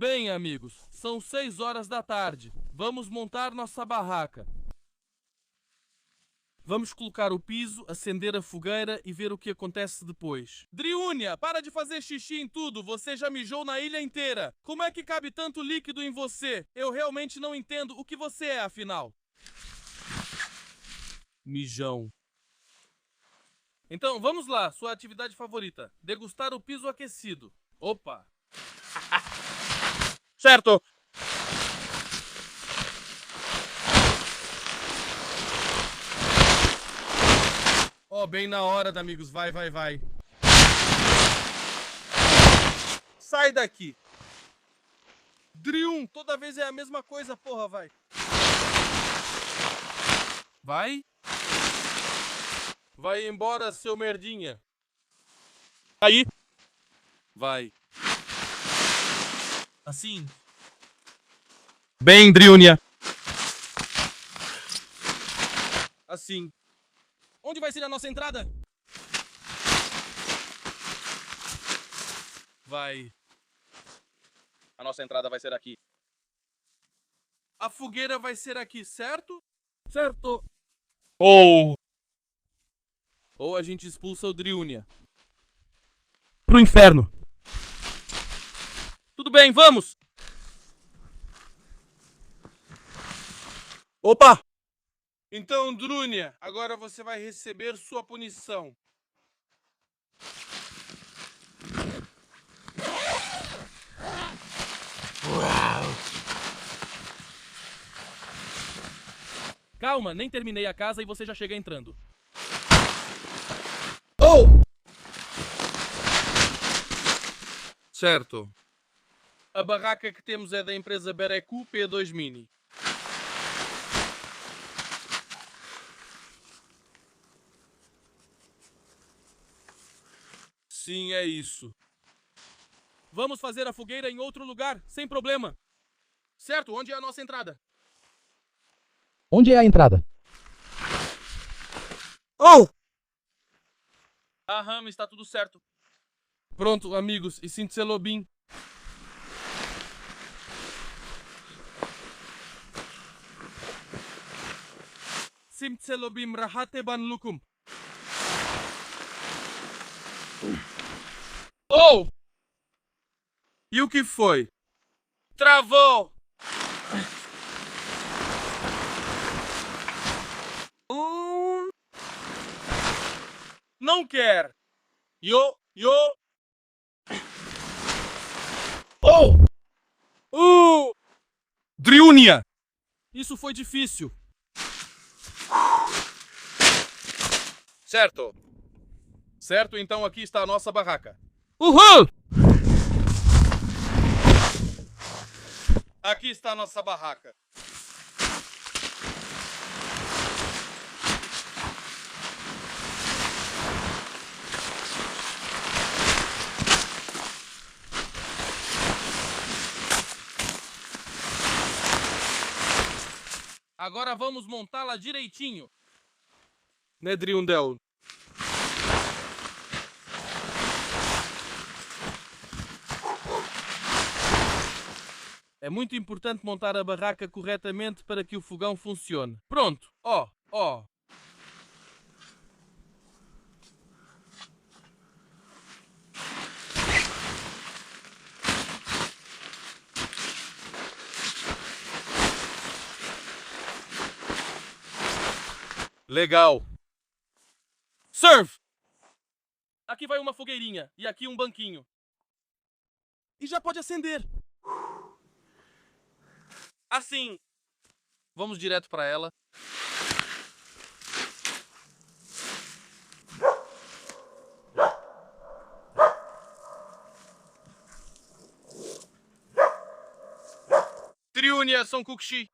Bem, amigos, são 6 horas da tarde. Vamos montar nossa barraca. Vamos colocar o piso, acender a fogueira e ver o que acontece depois. Driúnia, para de fazer xixi em tudo. Você já mijou na ilha inteira. Como é que cabe tanto líquido em você? Eu realmente não entendo o que você é, afinal. Mijão. Então, vamos lá. Sua atividade favorita. Degustar o piso aquecido. Opa. Certo. Oh, bem na hora, amigos. Vai, vai, vai. Sai daqui. Drium, toda vez é a mesma coisa, porra, vai. Vai? Vai embora, seu merdinha. Aí. Vai. Assim. Bem, Driúnia. Assim. Onde vai ser a nossa entrada? Vai. A nossa entrada vai ser aqui. A fogueira vai ser aqui, certo? Certo. Ou a gente expulsa o Driúnia. Pro inferno. Tudo bem, vamos! Opa! Então, Drúnia, agora você vai receber sua punição. Calma, nem terminei a casa e você já chega entrando. Oh! Certo. A barraca que temos é da empresa Berecu P2 Mini. Sim, é isso. Vamos fazer a fogueira em outro lugar, sem problema. Certo, onde é a nossa entrada? Onde é a entrada? Oh! Aham, está tudo certo. Pronto, amigos, e sinto ser lobinho. Sinto-se lobim rahateban lukum. Oh! E o que foi? Travou! Não quer! Yo! Oh! Driúnia! Isso foi difícil. Certo. Certo, então aqui está a nossa barraca. Uhul! Aqui está a nossa barraca. Agora vamos montá-la direitinho. Né, Driundel? É muito importante montar a barraca corretamente para que o fogão funcione. Pronto. Ó. Legal. Serve! Aqui vai uma fogueirinha e aqui um banquinho. E já pode acender. Assim. Vamos direto para ela. Driúnia São Kukshi.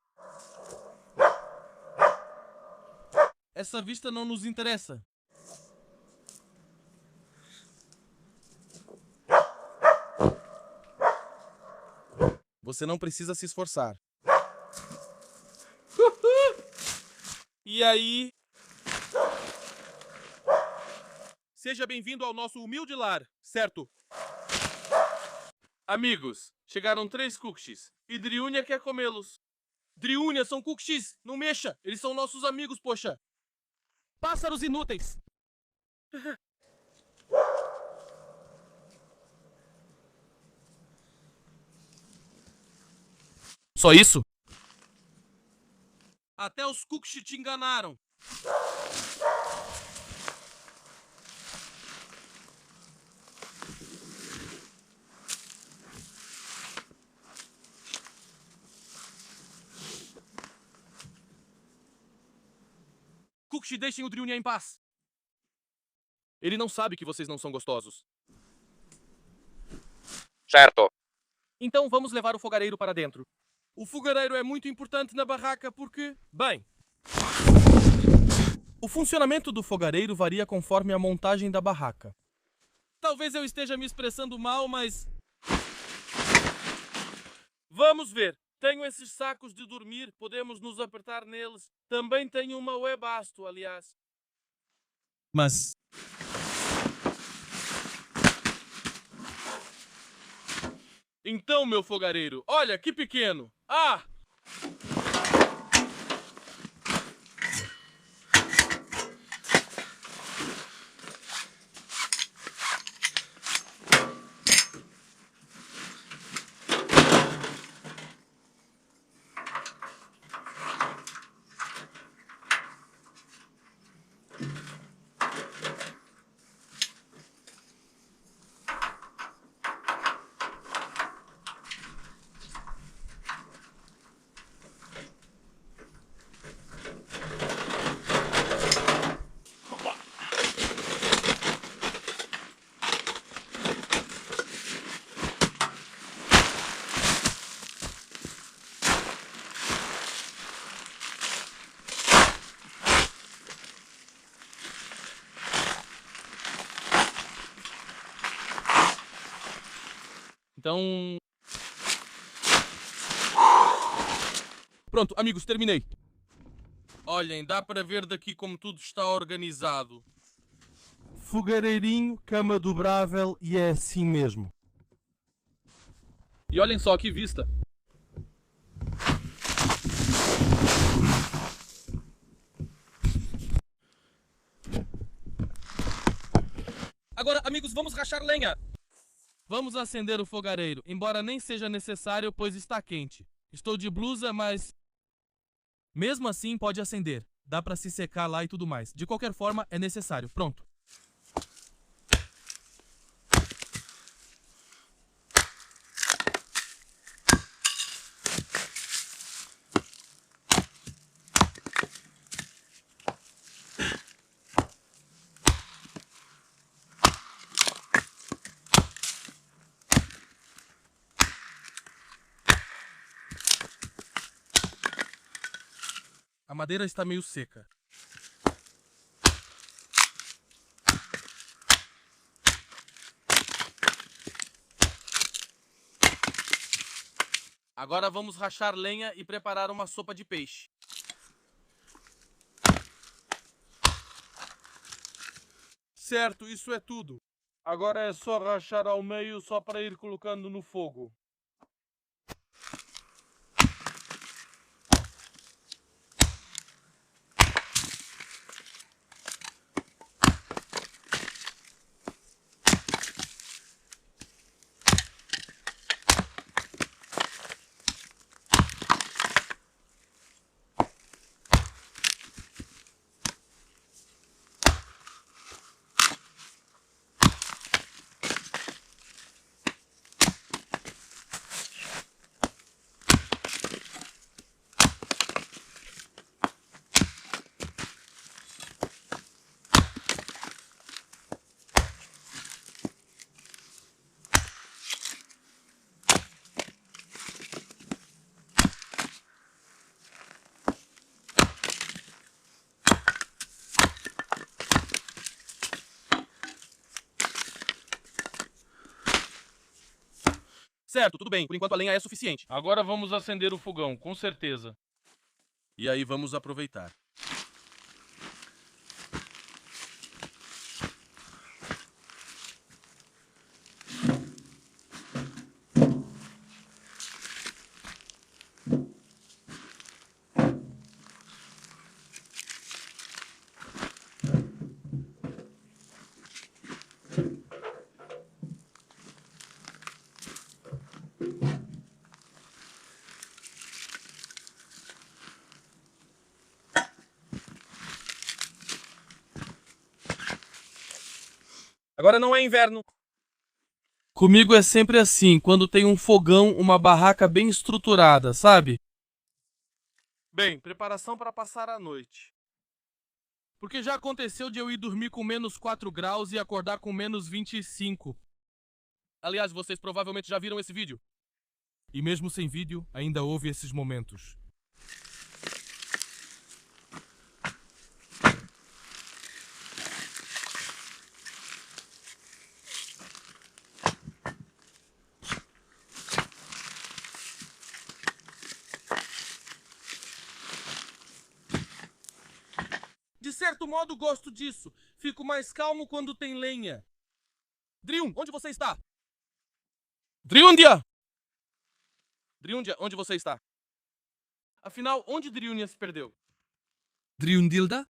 Essa vista não nos interessa. Você não precisa se esforçar. E aí? Seja bem-vindo ao nosso humilde lar, certo? Amigos, chegaram 3 cookies e Driúnia quer comê-los. Driúnia, são cookies, não mexa, eles são nossos amigos, poxa. Pássaros inúteis! Só isso? Até os cookies te enganaram. Cookie, deixem o Driúnia em paz. Ele não sabe que vocês não são gostosos. Certo. Então vamos levar o fogareiro para dentro. O fogareiro é muito importante na barraca porque... Bem... O funcionamento do fogareiro varia conforme a montagem da barraca. Talvez eu esteja me expressando mal, mas... Vamos ver. Tenho esses sacos de dormir, podemos nos apertar neles. Também tenho uma Webasto, aliás. Mas... Então, meu fogareiro, olha que pequeno. Ah! Então... Pronto, amigos, terminei. Olhem, dá para ver daqui como tudo está organizado. Fogareirinho, cama dobrável e é assim mesmo. E olhem só que vista. Agora, amigos, vamos rachar lenha. Vamos acender o fogareiro, embora nem seja necessário, pois está quente. Estou de blusa, mas... Mesmo assim, pode acender. Dá pra se secar lá e tudo mais. De qualquer forma, é necessário. Pronto. A madeira está meio seca. Agora vamos rachar lenha e preparar uma sopa de peixe. Certo, isso é tudo. Agora é só rachar ao meio só para ir colocando no fogo. Certo, tudo bem. Por enquanto a lenha é suficiente. Agora vamos acender o fogão, com certeza. E aí vamos aproveitar. Agora não é inverno. Comigo é sempre assim, quando tem um fogão, uma barraca bem estruturada, sabe? Bem, preparação para passar a noite. Porque já aconteceu de eu ir dormir com menos 4 graus e acordar com menos 25. Aliás, vocês provavelmente já viram esse vídeo. E mesmo sem vídeo, ainda houve esses momentos. De certo modo, gosto disso. Fico mais calmo quando tem lenha. Driun, onde você está? Driundia! Driundia, onde você está? Afinal, onde Driunia se perdeu? Driundilda?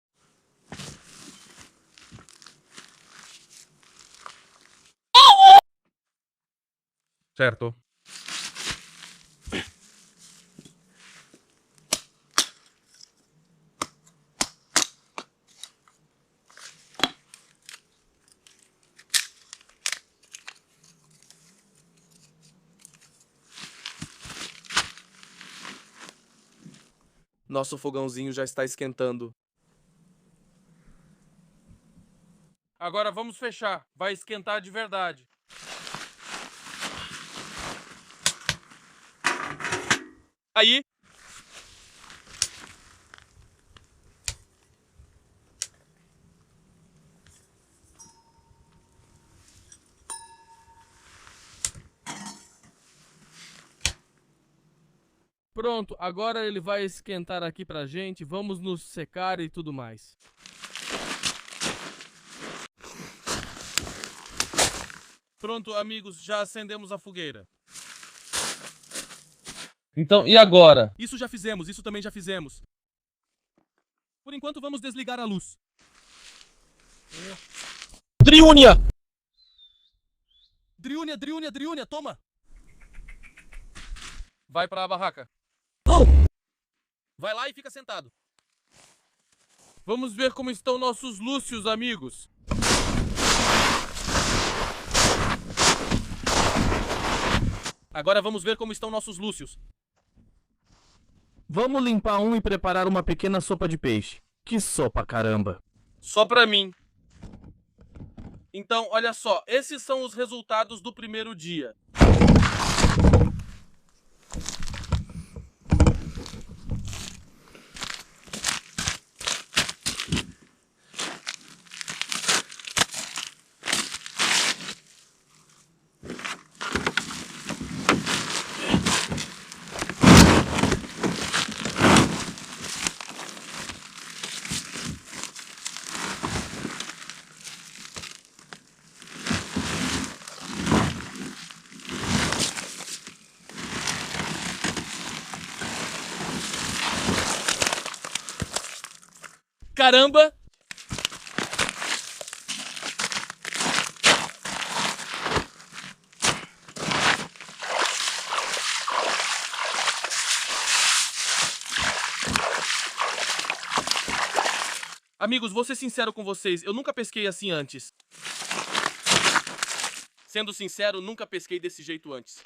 Certo. Nosso fogãozinho já está esquentando. Agora vamos fechar. Vai esquentar de verdade. Aí. Pronto, agora ele vai esquentar aqui pra gente, vamos nos secar e tudo mais. Pronto, amigos, já acendemos a fogueira. Então, e agora? Isso já fizemos, isso também já fizemos. Por enquanto, vamos desligar a luz. Driúnia! Driúnia, Driúnia, Driúnia, toma! Vai para a barraca. Vai lá e fica sentado. Vamos ver como estão nossos lúcios, amigos. Agora vamos ver como estão nossos lúcios. Vamos limpar um e preparar uma pequena sopa de peixe. Que sopa, caramba! Só pra mim. Então, olha só. Esses são os resultados do primeiro dia. Caramba! Amigos, vou ser sincero com vocês. Eu nunca pesquei assim antes. Sendo sincero, nunca pesquei desse jeito antes.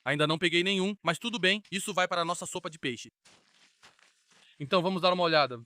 Ainda não peguei nenhum, mas tudo bem. Isso vai para a nossa sopa de peixe. Então vamos dar uma olhada.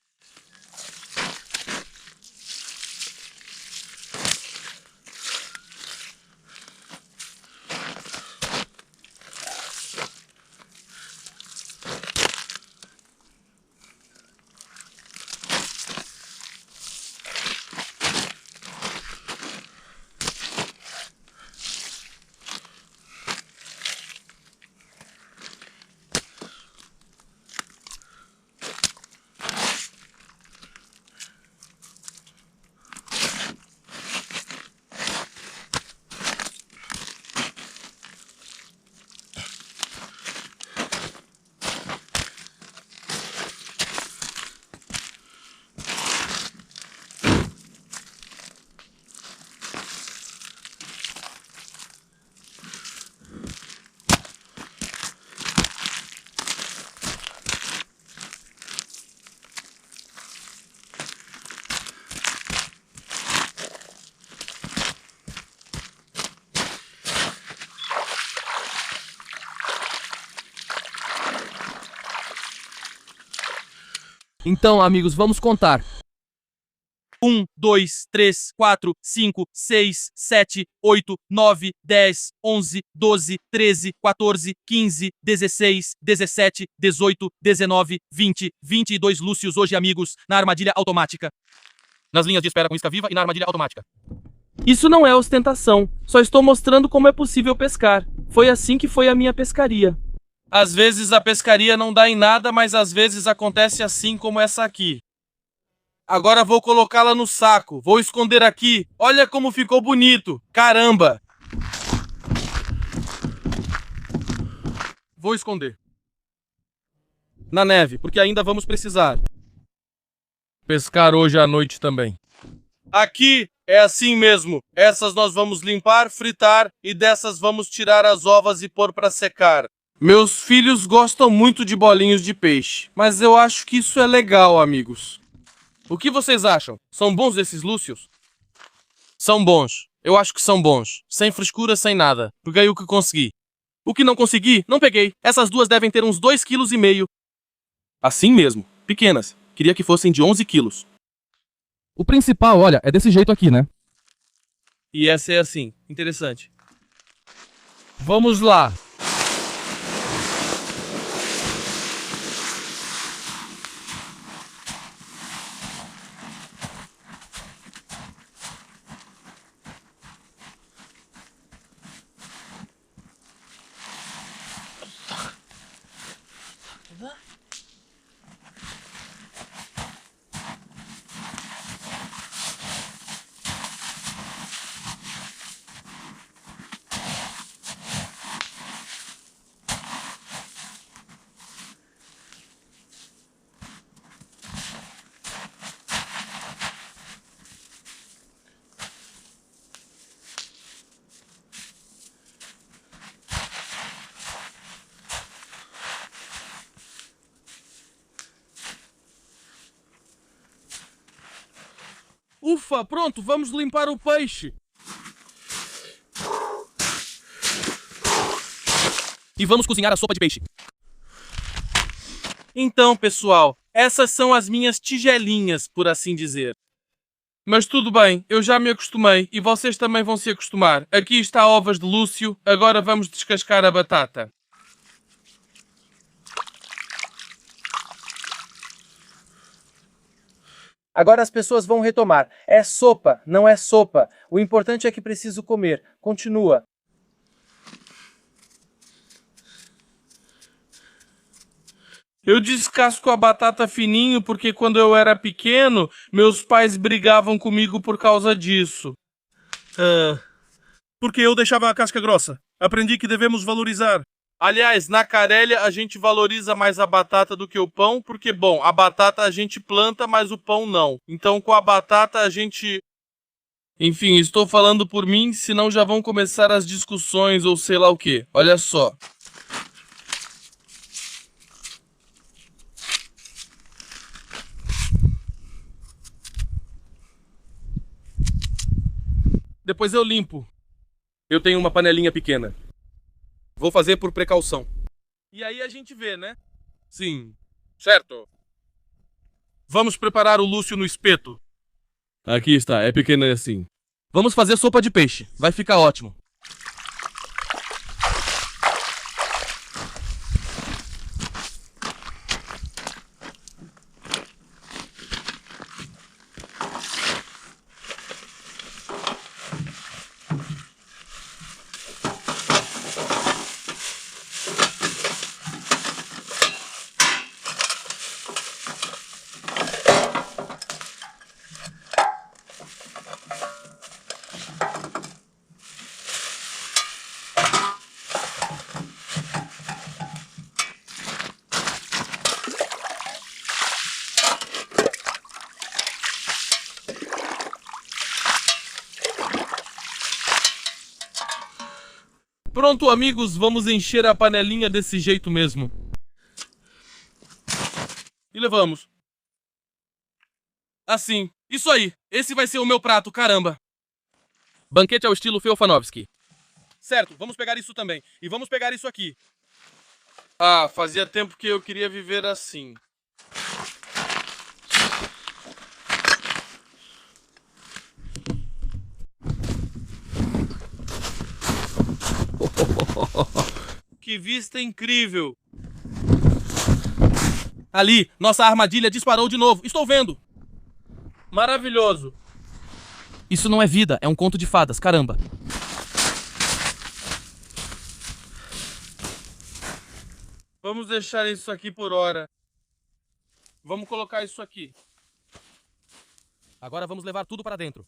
Então, amigos, vamos contar. 1, 2, 3, 4, 5, 6, 7, 8, 9, 10, 11, 12, 13, 14, 15, 16, 17, 18, 19, 20, 22 Lúcius hoje, amigos, na armadilha automática. Nas linhas de espera com isca viva e na armadilha automática. Isso não é ostentação, só estou mostrando como é possível pescar. Foi assim que foi a minha pescaria. Às vezes a pescaria não dá em nada, mas às vezes acontece assim como essa aqui. Agora vou colocá-la no saco. Vou esconder aqui. Olha como ficou bonito. Caramba! Vou esconder. Na neve, porque ainda vamos precisar. Pescar hoje à noite também. Aqui é assim mesmo. Essas nós vamos limpar, fritar e dessas vamos tirar as ovas e pôr para secar. Meus filhos gostam muito de bolinhos de peixe, mas eu acho que isso é legal, amigos. O que vocês acham? São bons esses Lúcius? São bons. Eu acho que são bons. Sem frescura, sem nada. Peguei o que consegui. O que não consegui, não peguei. Essas duas devem ter uns 2,5 kg. Assim mesmo. Pequenas. Queria que fossem de 11 quilos. O principal, olha, é desse jeito aqui, né? E essa é assim. Interessante. Vamos lá. Ufa, pronto, vamos limpar o peixe. E vamos cozinhar a sopa de peixe. Então, pessoal, essas são as minhas tigelinhas, por assim dizer. Mas tudo bem, eu já me acostumei e vocês também vão se acostumar. Aqui está ovas de Lúcio, agora vamos descascar a batata. Agora as pessoas vão retomar. É sopa, não é sopa. O importante é que preciso comer. Continua. Eu descasco a batata fininho porque quando eu era pequeno, meus pais brigavam comigo por causa disso. Porque eu deixava a casca grossa. Aprendi que devemos valorizar. Aliás, na Carélia a gente valoriza mais a batata do que o pão, porque, bom, a batata a gente planta, mas o pão não. Então, com a batata a gente... Enfim, estou falando por mim, senão já vão começar as discussões ou sei lá o quê. Olha só. Depois eu limpo. Eu tenho uma panelinha pequena. Vou fazer por precaução. E aí a gente vê, né? Sim. Certo. Vamos preparar o Lúcio no espeto. Aqui está, é pequena assim. Vamos fazer sopa de peixe. Vai ficar ótimo. Pronto, amigos, vamos encher a panelinha desse jeito mesmo. E levamos. Assim. Isso aí. Esse vai ser o meu prato, caramba. Banquete ao estilo Feofanovski. Certo, vamos pegar isso também. E vamos pegar isso aqui. Ah, fazia tempo que eu queria viver assim. Que vista incrível! Ali, nossa armadilha disparou de novo. Estou vendo. Maravilhoso! Isso não é vida, é um conto de fadas, caramba. Vamos deixar isso aqui por hora. Vamos colocar isso aqui. Agora vamos levar tudo para dentro.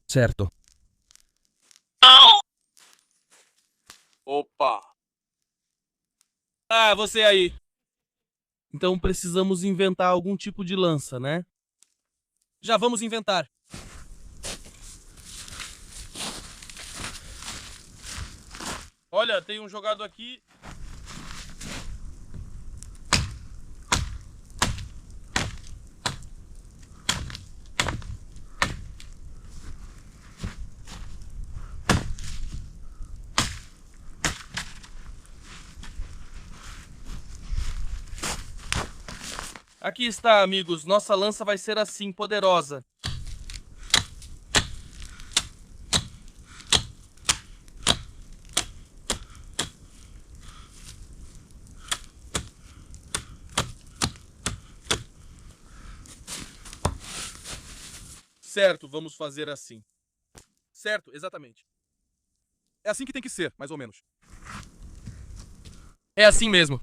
Certo. Opa! Ah, você aí. Então precisamos inventar algum tipo de lança, né? Já vamos inventar. Olha, tem um jogado aqui. Aqui está, amigos. Nossa lança vai ser assim, poderosa. Certo, vamos fazer assim. Certo, exatamente. É assim que tem que ser, mais ou menos. É assim mesmo.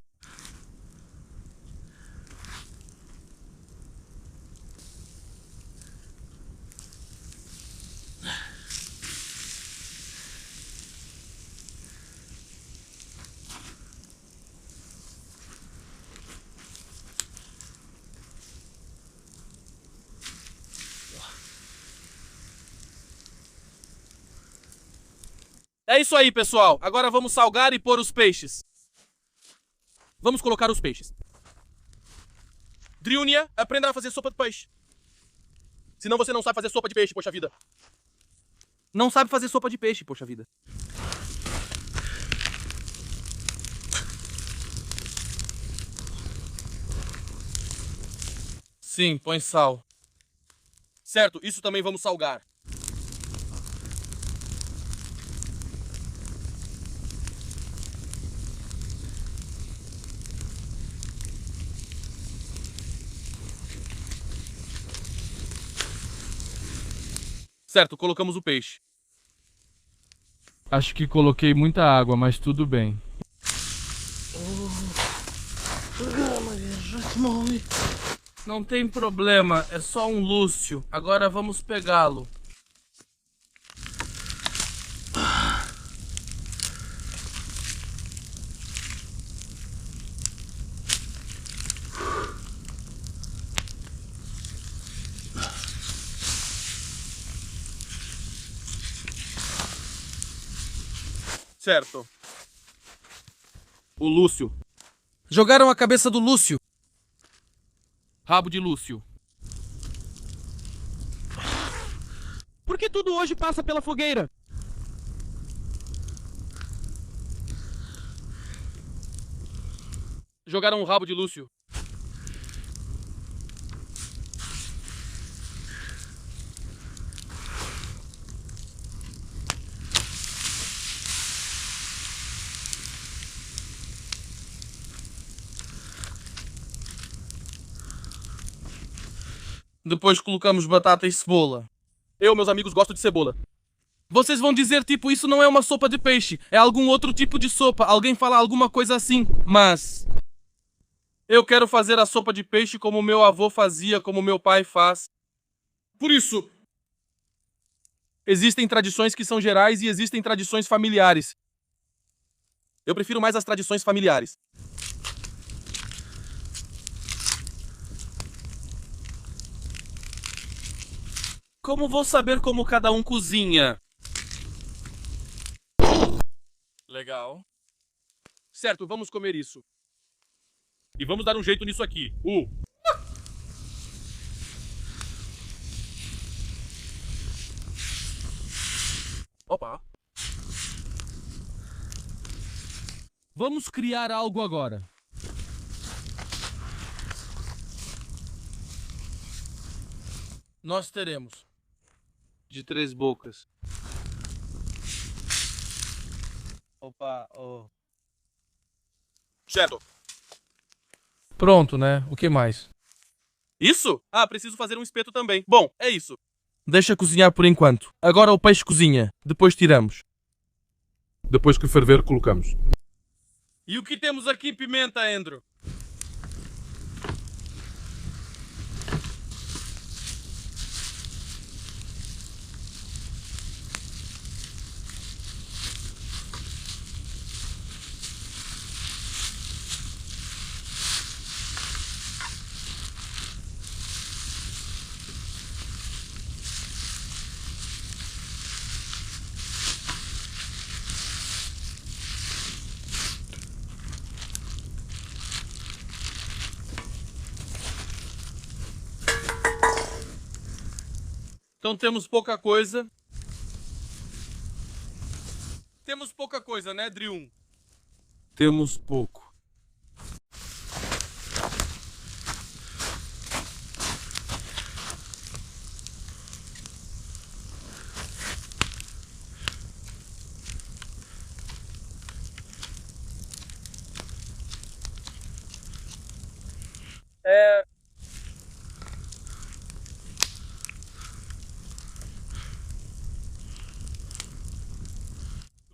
É isso aí, pessoal. Agora vamos salgar e pôr os peixes. Vamos colocar os peixes. Driunia, aprenda a fazer sopa de peixe. Senão você não sabe fazer sopa de peixe, poxa vida. Não sabe fazer sopa de peixe, poxa vida. Sim, põe sal. Certo, isso também vamos salgar. Certo, colocamos o peixe. Acho que coloquei muita água, mas tudo bem. Não tem problema, é só um lúcio. Agora vamos pegá-lo. Certo. O Lúcio. Jogaram a cabeça do Lúcio. Rabo de Lúcio. Por que tudo hoje passa pela fogueira? Jogaram o rabo de Lúcio. Depois colocamos batata e cebola. Eu, meus amigos, gosto de cebola. Vocês vão dizer, tipo, isso não é uma sopa de peixe, é algum outro tipo de sopa. Alguém fala alguma coisa assim. Mas eu quero fazer a sopa de peixe como meu avô fazia, como meu pai faz. Por isso, existem tradições que são gerais e existem tradições familiares. Eu prefiro mais as tradições familiares. Como vou saber como cada um cozinha? Legal. Certo, vamos comer isso. E vamos dar um jeito nisso aqui. Opa. Vamos criar algo agora. Nós teremos de 3 bocas. Opa, oh. Certo. Pronto, né? O que mais? Isso? Ah, preciso fazer um espeto também. Bom, é isso. Deixa cozinhar por enquanto. Agora o peixe cozinha. Depois tiramos. Depois que ferver, colocamos. E o que temos aqui, pimenta, Andrew? Então temos pouca coisa. Temos pouca coisa, né, Drium? Temos pouco.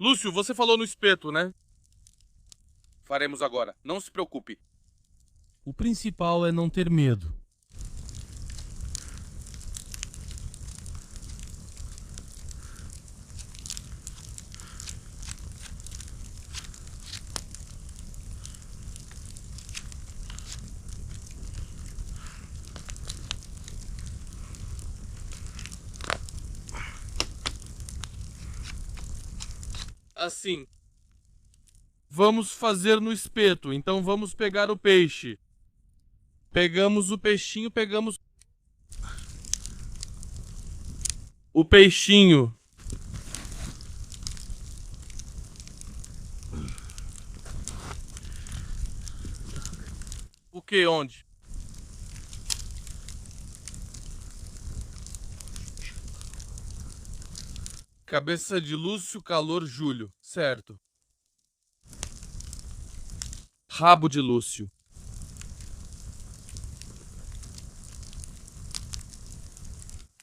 Lúcio, você falou no espeto, né? Faremos agora. Não se preocupe. O principal é não ter medo. Assim. Vamos fazer no espeto. Então vamos pegar o peixe. Pegamos o peixinho, pegamos... O peixinho. O que? Onde? Cabeça de Lúcio, calor Júlio. Certo. Rabo de Lúcio.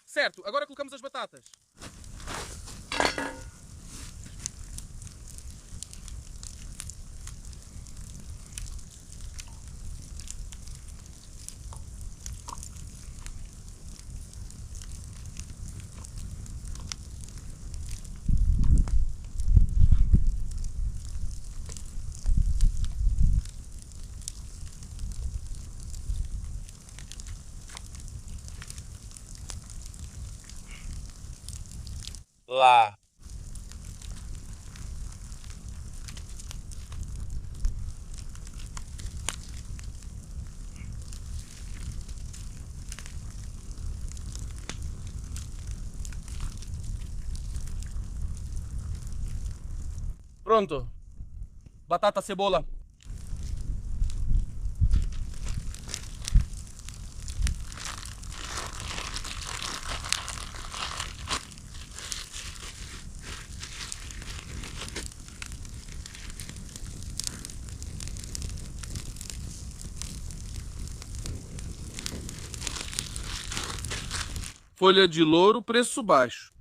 Certo, agora colocamos as batatas. Lá. Pronto. Batata, cebola. Folha de louro, preço baixo.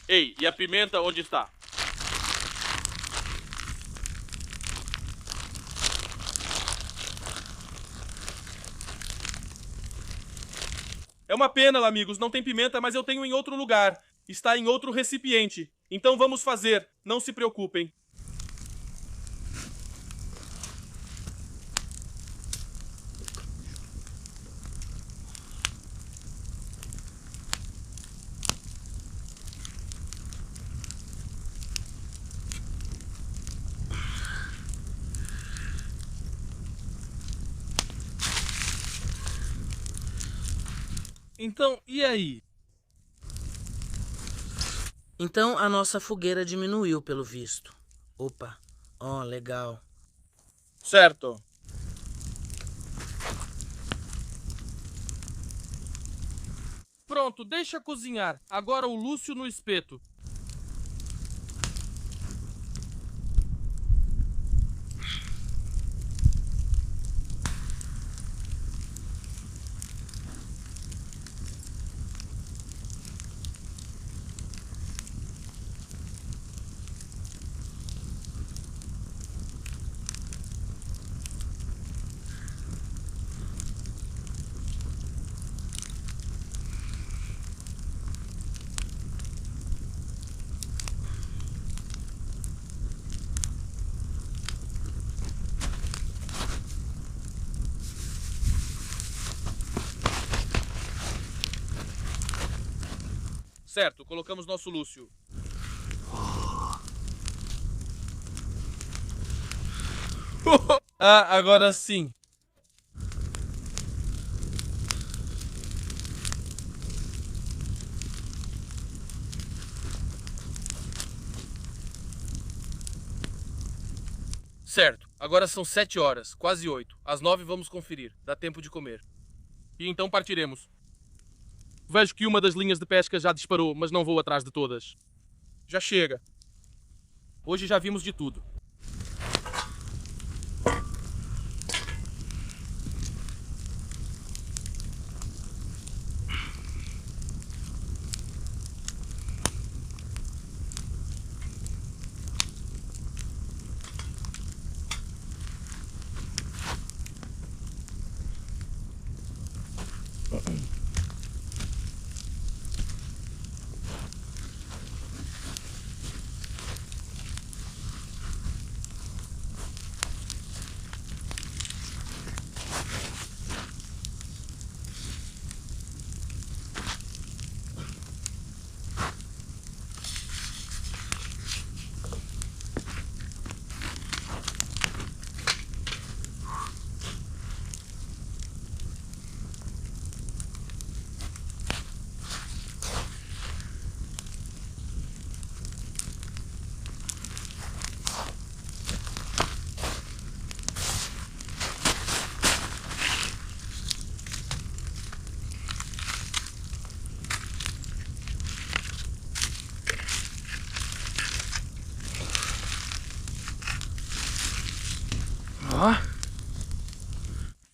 Ei, e a pimenta onde está? É uma pena, amigos, não tem pimenta, mas eu tenho em outro lugar. Está em outro recipiente. Então vamos fazer, não se preocupem. Então, e aí? Então a nossa fogueira diminuiu, pelo visto. Opa, ó, legal. Certo. Pronto, deixa cozinhar. Agora o Lúcio no espeto. Certo, colocamos nosso Lúcio. Ah, agora sim. Certo, agora são 7 horas, quase 8. Às 9 vamos conferir. Dá tempo de comer. E então partiremos. Vejo que uma das linhas de pesca já disparou, mas não vou atrás de todas. Já chega. Hoje já vimos de tudo.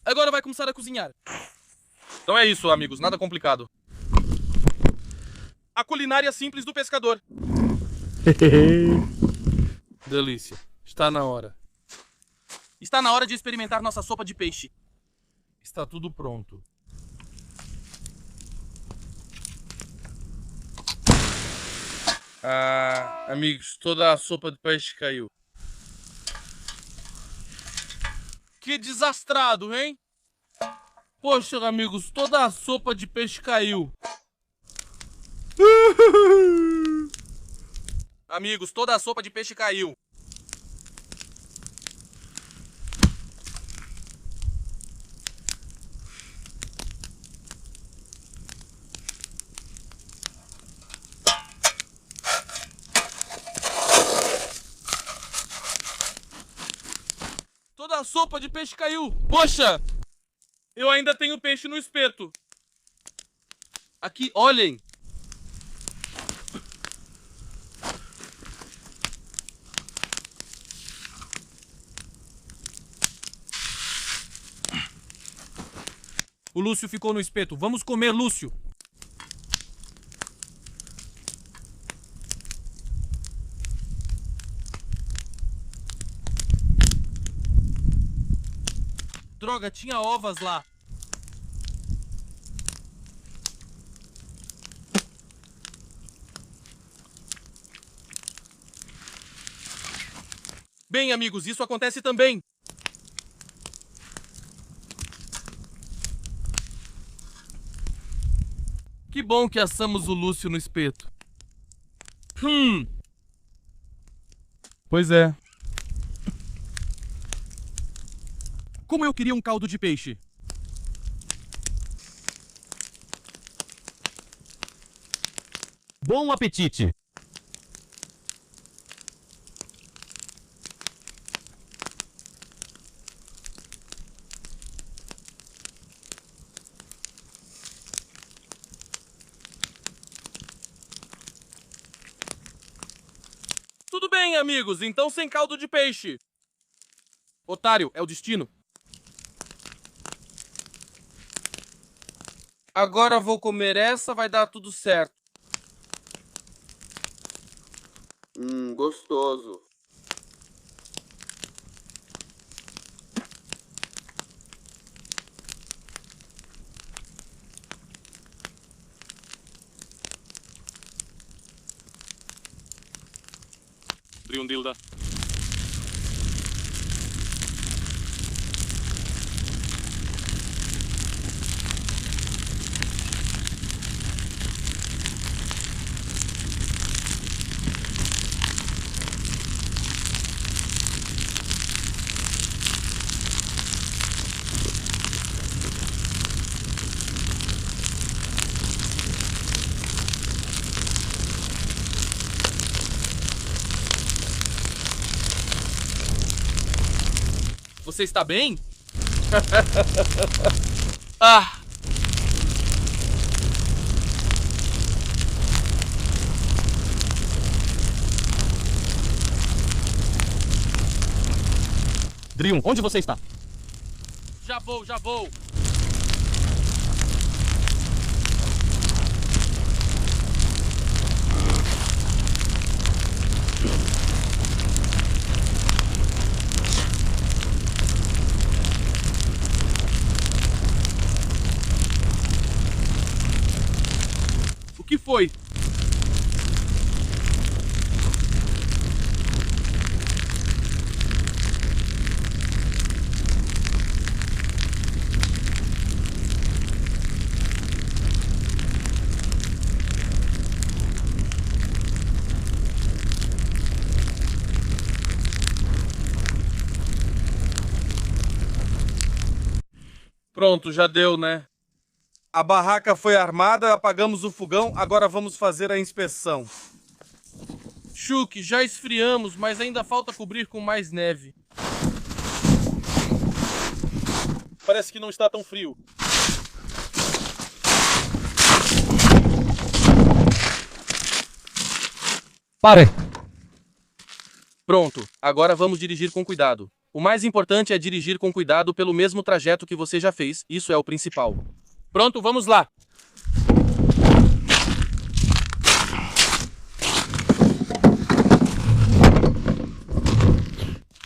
Agora vai começar a cozinhar. Então é isso, amigos. Nada complicado. A culinária simples do pescador. Delícia. Está na hora. Está na hora de experimentar nossa sopa de peixe. Está tudo pronto. Ah, amigos, toda a sopa de peixe caiu. Que desastrado, hein? Poxa, amigos, toda a sopa de peixe caiu. Amigos, toda a sopa de peixe caiu. Toda a sopa de peixe caiu. Poxa! Eu ainda tenho peixe no espeto. Aqui, olhem. O Lúcio ficou no espeto. Vamos comer, Lúcio. Droga, tinha ovas lá. Bem, amigos, isso acontece também. Que bom que assamos o Lúcio no espeto. Pois é. Como eu queria um caldo de peixe. Bom apetite. Tudo bem, amigos, então sem caldo de peixe. Otário, é o destino. Agora vou comer essa, vai dar tudo certo. Gostoso. Briundilda. Você está bem? Ah! Drion, onde você está? Já vou, já vou. O que foi? Pronto, já deu, né? A barraca foi armada, apagamos o fogão, agora vamos fazer a inspeção. Chuck, já esfriamos, mas ainda falta cobrir com mais neve. Parece que não está tão frio. Pare! Pronto, agora vamos dirigir com cuidado. O mais importante é dirigir com cuidado pelo mesmo trajeto que você já fez, isso é o principal. Pronto, vamos lá!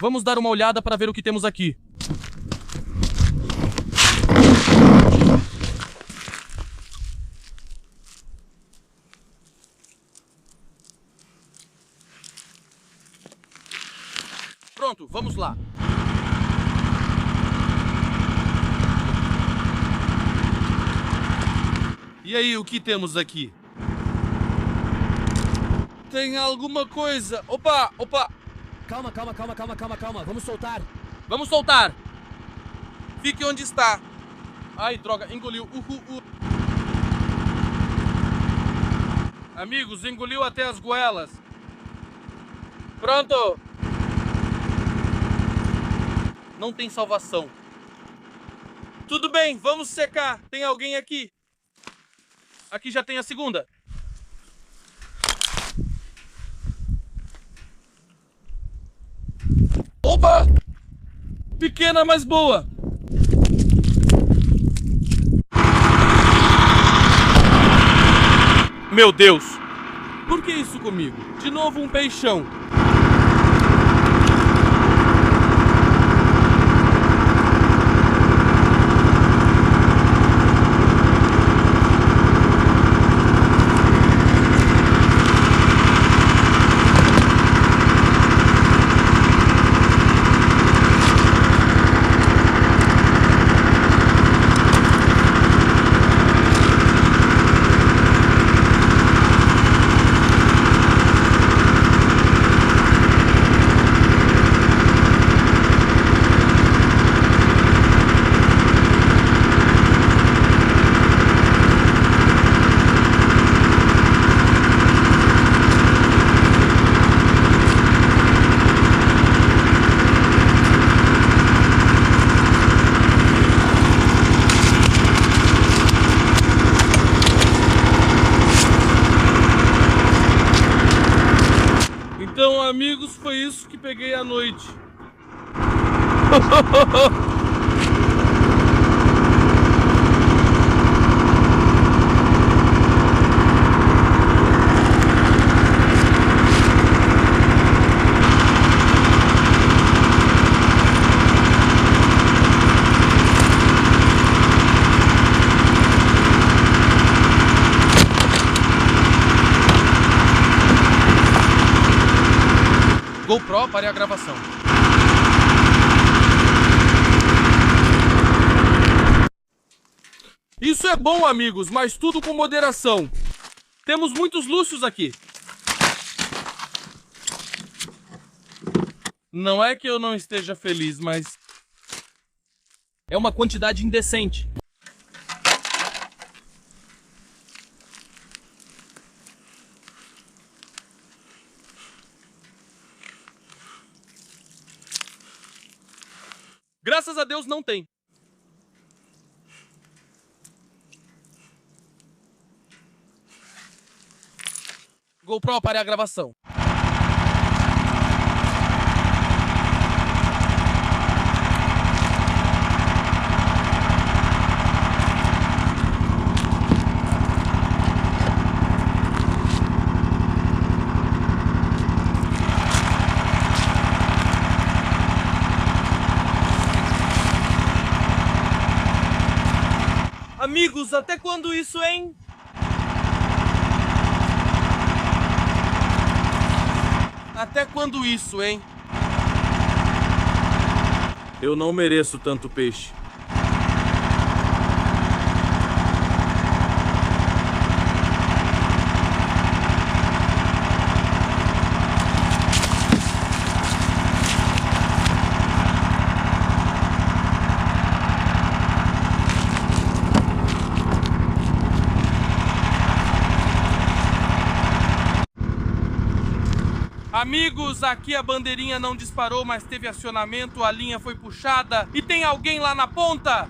Vamos dar uma olhada para ver o que temos aqui. Pronto, vamos lá. E aí, o que temos aqui? Tem alguma coisa. Opa, opa. Calma. Vamos soltar. Vamos soltar. Fique onde está. Ai, droga, engoliu. Amigos, engoliu até as goelas. Pronto. Não tem salvação. Tudo bem, vamos secar. Tem alguém aqui? Aqui já tem a segunda. Opa! Pequena, mas boa. Meu Deus! Por que isso comigo? De novo um peixão. Então, amigos, foi isso que peguei à noite. GoPro, pare a gravação. Isso é bom, amigos, mas tudo com moderação. Temos muitos Lúcios aqui. Não é que eu não esteja feliz, mas é uma quantidade indecente. Graças a Deus não tem. GoPro, pare a gravação. Amigos, até quando isso, hein? Até quando isso, hein? Eu não mereço tanto peixe. Amigos, aqui a bandeirinha não disparou, mas teve acionamento, a linha foi puxada e tem alguém lá na ponta!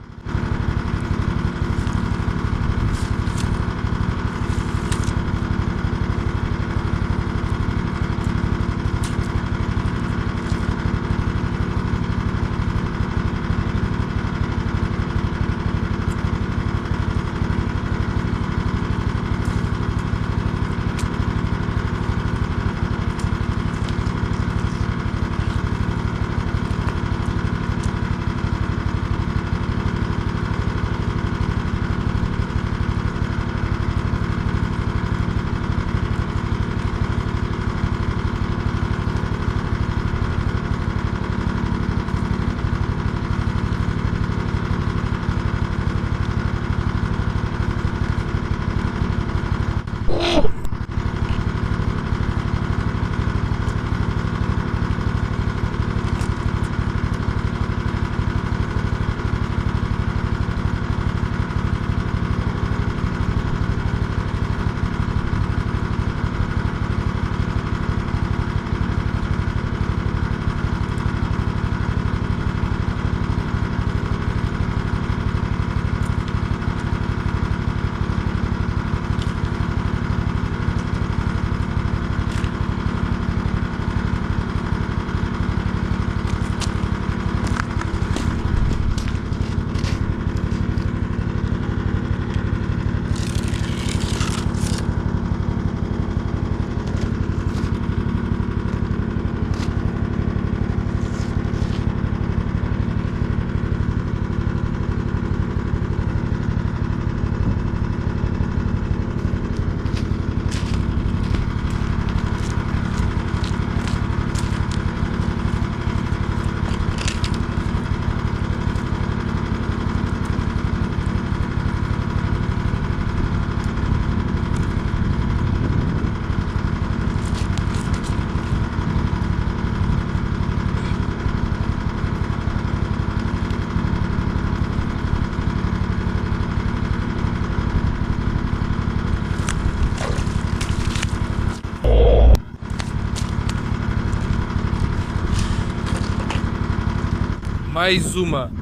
Mais uma.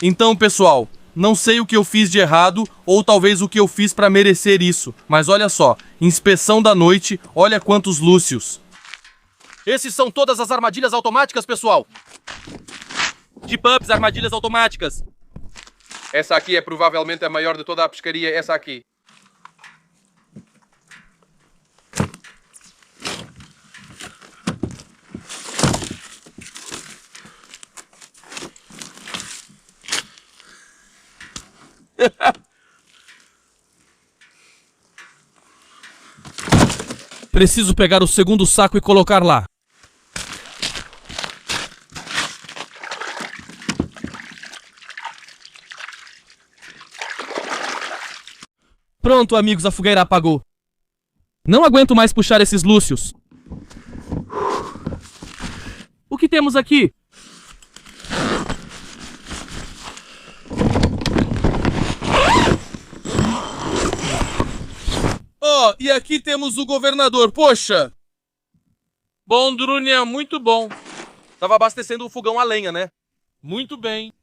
Então, pessoal, não sei o que eu fiz de errado ou talvez o que eu fiz pra merecer isso, mas olha só, inspeção da noite, olha quantos Lúcios. Esses são todas as armadilhas automáticas, pessoal. Tip-ups, armadilhas automáticas. Essa aqui é provavelmente a maior de toda a pescaria, essa aqui. Preciso pegar o segundo saco e colocar lá. Pronto, amigos, a fogueira apagou. Não aguento mais puxar esses Lúcios. O que temos aqui? Ó, e aqui temos o governador, poxa! Bom, Drúnia, muito bom. Tava abastecendo o fogão a lenha, né? Muito bem.